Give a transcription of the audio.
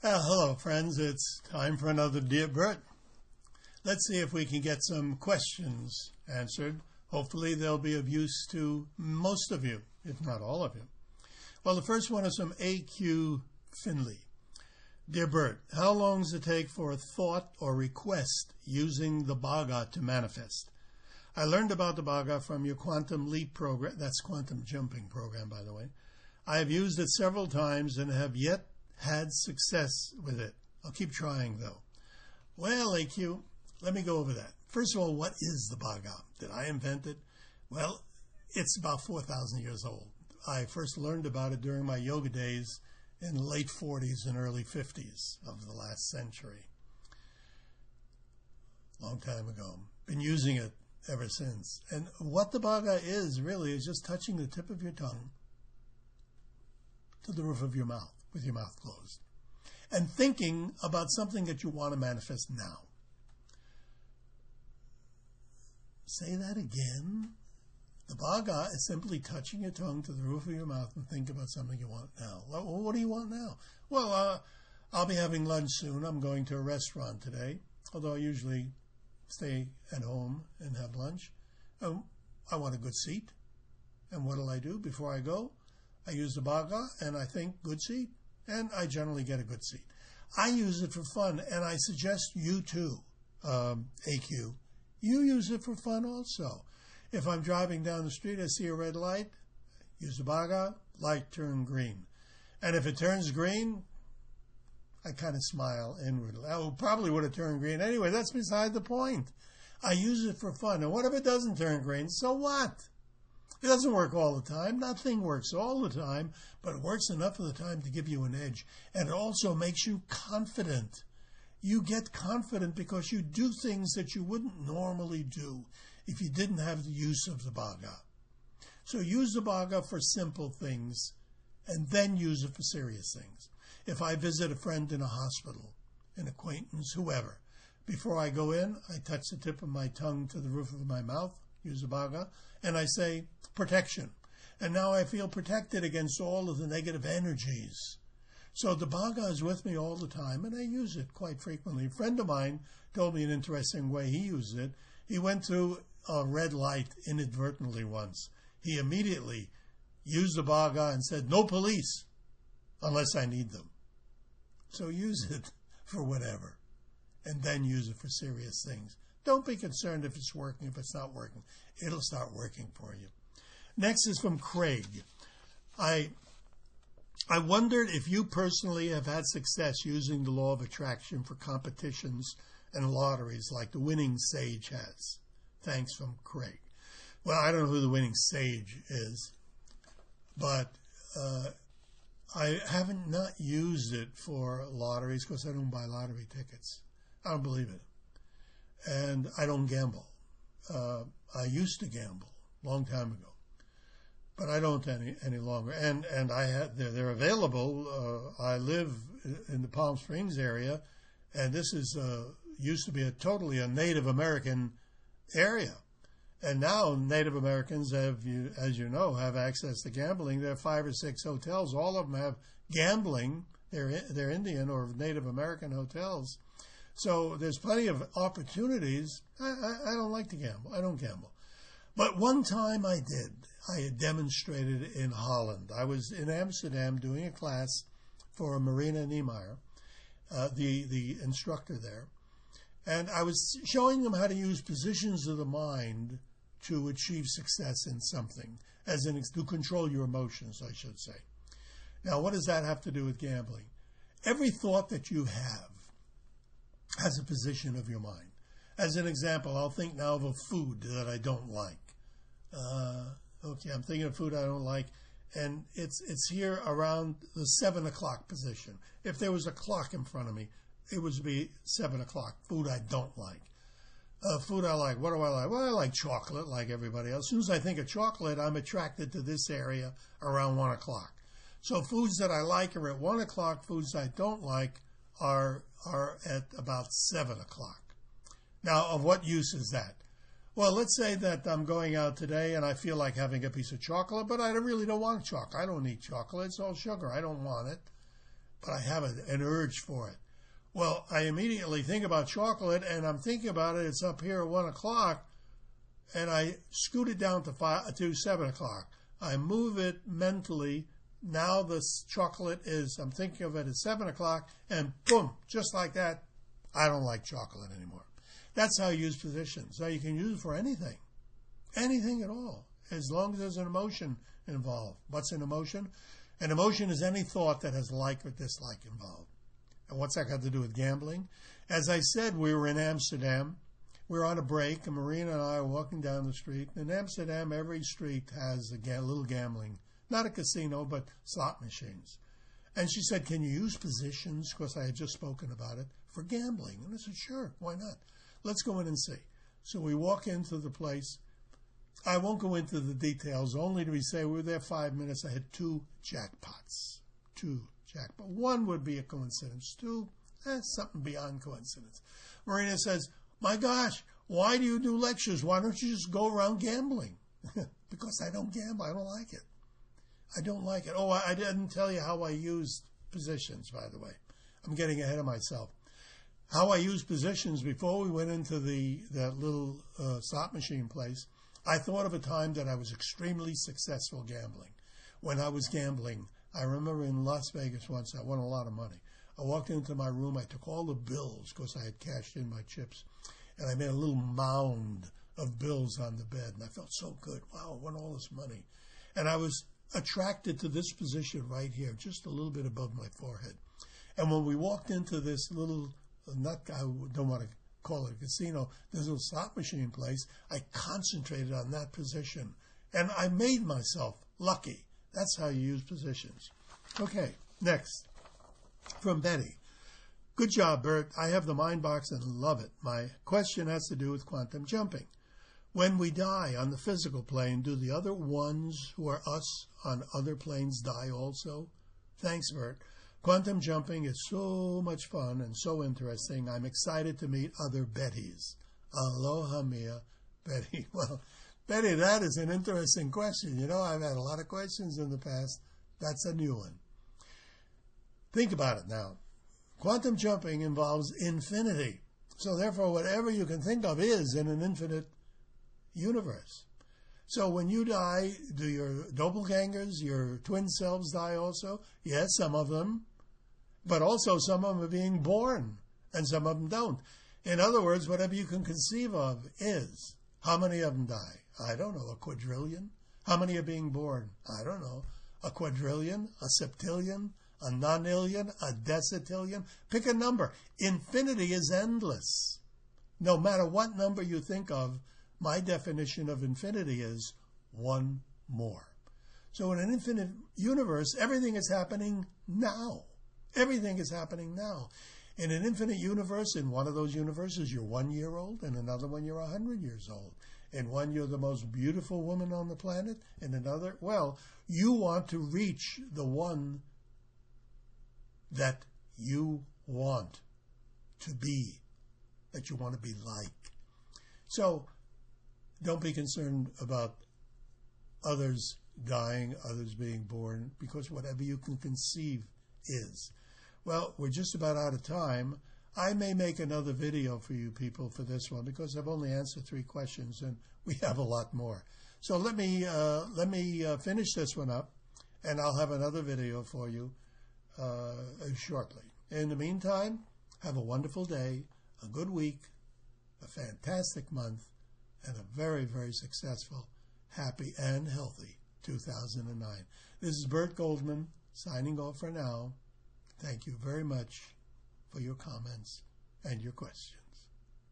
Hello, friends. It's time for another Dear Burt. Let's see if we can get some questions answered. Hopefully, they'll be of use to most of you, if not all of you. Well, the first one is from A.Q. Finley. Dear Burt, how long does it take for a thought or request using the Bhagavad to manifest? I learned about the Bhagavad from your Quantum Leap program. That's quantum jumping program, by the way. I have used it several times and have yet had success with it. I'll keep trying, though. Well, AQ, let me go over that. First of all, what is the Bhagavad? Did I invent it? Well, it's about 4,000 years old. I first learned about it during my yoga days in the late 40s and early 50s of the last century. Long time ago. Been using it ever since. And what the Bhagavad is really is just touching the tip of your tongue to the roof of your mouth, with your mouth closed, and thinking about something that you want to manifest now. Say that again. The Bhagavad is simply touching your tongue to the roof of your mouth and think about something you want now. Well, what do you want now? Well, I'll be having lunch soon. I'm going to a restaurant today, although I usually stay at home and have lunch. I want a good seat. And what do I do before I go? I use the Bhagavad and I think good seat. And I generally get a good seat. I use it for fun, and I suggest you too, AQ. You use it for fun also. If I'm driving down the street, I see a red light, use the Bhagavad, light turn green. And if it turns green, I kind of smile inwardly. I probably would have turned green anyway. That's beside the point. I use it for fun. And what if it doesn't turn green? So what? It doesn't work all the time. Nothing works all the time, but it works enough of the time to give you an edge. And it also makes you confident. You get confident because you do things that you wouldn't normally do if you didn't have the use of the Bhagavad. So use the Bhagavad for simple things and then use it for serious things. If I visit a friend in a hospital, an acquaintance, whoever, before I go in, I touch the tip of my tongue to the roof of my mouth, use the Bhagavad, and I say, protection. And now I feel protected against all of the negative energies. So the Bhagavad is with me all the time, and I use it quite frequently. A friend of mine told me an interesting way he used it. He went through a red light inadvertently once. He immediately used the Bhagavad and said, no police, unless I need them. So use it for whatever, and then use it for serious things. Don't be concerned if it's working, if it's not working. It'll start working for you. Next is from Craig. I wondered if you personally have had success using the law of attraction for competitions and lotteries like the winning sage has. Thanks, from Craig. Well, I don't know who the winning sage is, but I haven't not used it for lotteries because I don't buy lottery tickets. I don't believe it. And I don't gamble. I used to gamble a long time ago, but I don't any longer. And they're available. I live in the Palm Springs area, and this is used to be totally a Native American area. And now Native Americans have, as you know, have access to gambling. There are 5 or 6 hotels. All of them have gambling. They're Indian or Native American hotels. So there's plenty of opportunities. I don't like to gamble. I don't gamble. But one time I did. I had demonstrated in Holland. I was in Amsterdam doing a class for Marina Niemeyer, the instructor there. And I was showing them how to use positions of the mind to achieve success in something, as in to control your emotions, I should say. Now, what does that have to do with gambling? Every thought that you have has a position of your mind. As an example, I'll think now of a food that I don't like. Okay, I'm thinking of food I don't like, and it's here around the 7 o'clock position. If there was a clock in front of me, it would be 7 o'clock, food I don't like. Food I like, what do I like? Well, I like chocolate like everybody else. As soon as I think of chocolate, I'm attracted to this area around 1 o'clock. So foods that I like are at 1 o'clock, foods I don't like are at about 7 o'clock. Now, of what use is that? Well, let's say that I'm going out today and I feel like having a piece of chocolate, but I really don't want chocolate. I don't eat chocolate. It's all sugar. I don't want it. but I have an urge for it. Well, I immediately think about chocolate, and I'm thinking about it. It's up here at 1 o'clock, and I scoot it down to 7 o'clock. I move it mentally. Now the chocolate is, I'm thinking of it at 7 o'clock, and boom, just like that, I don't like chocolate anymore. That's how you use positions. Now you can use it for anything at all, as long as there's an emotion involved. What's an emotion? An emotion is any thought that has like or dislike involved. And what's that got to do with gambling? As I said, we were in Amsterdam. We were on a break, and Marina and I were walking down the street. In Amsterdam, every street has a little gambling. Not a casino, but slot machines. And she said, can you use positions, because I had just spoken about it, for gambling? And I said, sure, why not? Let's go in and see. So we walk into the place. I won't go into the details, only to say we were there 5 minutes. I had 2 jackpots. 2 jackpots. One would be a coincidence. 2, something beyond coincidence. Marina says, my gosh, why do you do lectures? Why don't you just go around gambling? Because I don't gamble. I don't like it. I don't like it. Oh, I didn't tell you how I used positions, by the way. I'm getting ahead of myself. How I used positions before we went into that little slot machine place, I thought of a time that I was extremely successful gambling. When I was gambling, I remember in Las Vegas once, I won a lot of money. I walked into my room, I took all the bills because I had cashed in my chips, and I made a little mound of bills on the bed, and I felt so good. Wow, I won all this money. And I was attracted to this position right here, just a little bit above my forehead. And when we walked into this little, I don't want to call it a casino, this little slot machine place, I concentrated on that position. And I made myself lucky. That's how you use positions. Okay, next. From Betty. Good job, Burt. I have the mind box and love it. My question has to do with quantum jumping. When we die on the physical plane, do the other ones who are us on other planes die also? Thanks, Burt. Quantum jumping is so much fun and so interesting. I'm excited to meet other Bettys. Aloha mia, Betty. Well, Betty, that is an interesting question. You know, I've had a lot of questions in the past. That's a new one. Think about it now. Quantum jumping involves infinity. So therefore, whatever you can think of is in an infinite universe. So when you die, do your doppelgangers, your twin selves die also? Yes, some of them. But also some of them are being born, and some of them don't. In other words, whatever you can conceive of is. How many of them die? I don't know, a quadrillion? How many are being born? I don't know. A quadrillion? A septillion? A nonillion? A decitillion? Pick a number. Infinity is endless. No matter what number you think of, my definition of infinity is one more. So in an infinite universe, everything is happening now. Everything is happening now. In an infinite universe, in one of those universes, you're 1 year old. In another one, you're 100 years old. In one, you're the most beautiful woman on the planet. In another, well, you want to reach the one that you want to be, that you want to be like. So don't be concerned about others dying, others being born, because whatever you can conceive is. Well, we're just about out of time. I may make another video for you people for this one because I've only answered 3 questions and we have a lot more. So let me finish this one up, and I'll have another video for you shortly. In the meantime, have a wonderful day, a good week, a fantastic month, and a very, very successful, happy, and healthy 2009. This is Burt Goldman signing off for now. Thank you very much for your comments and your questions.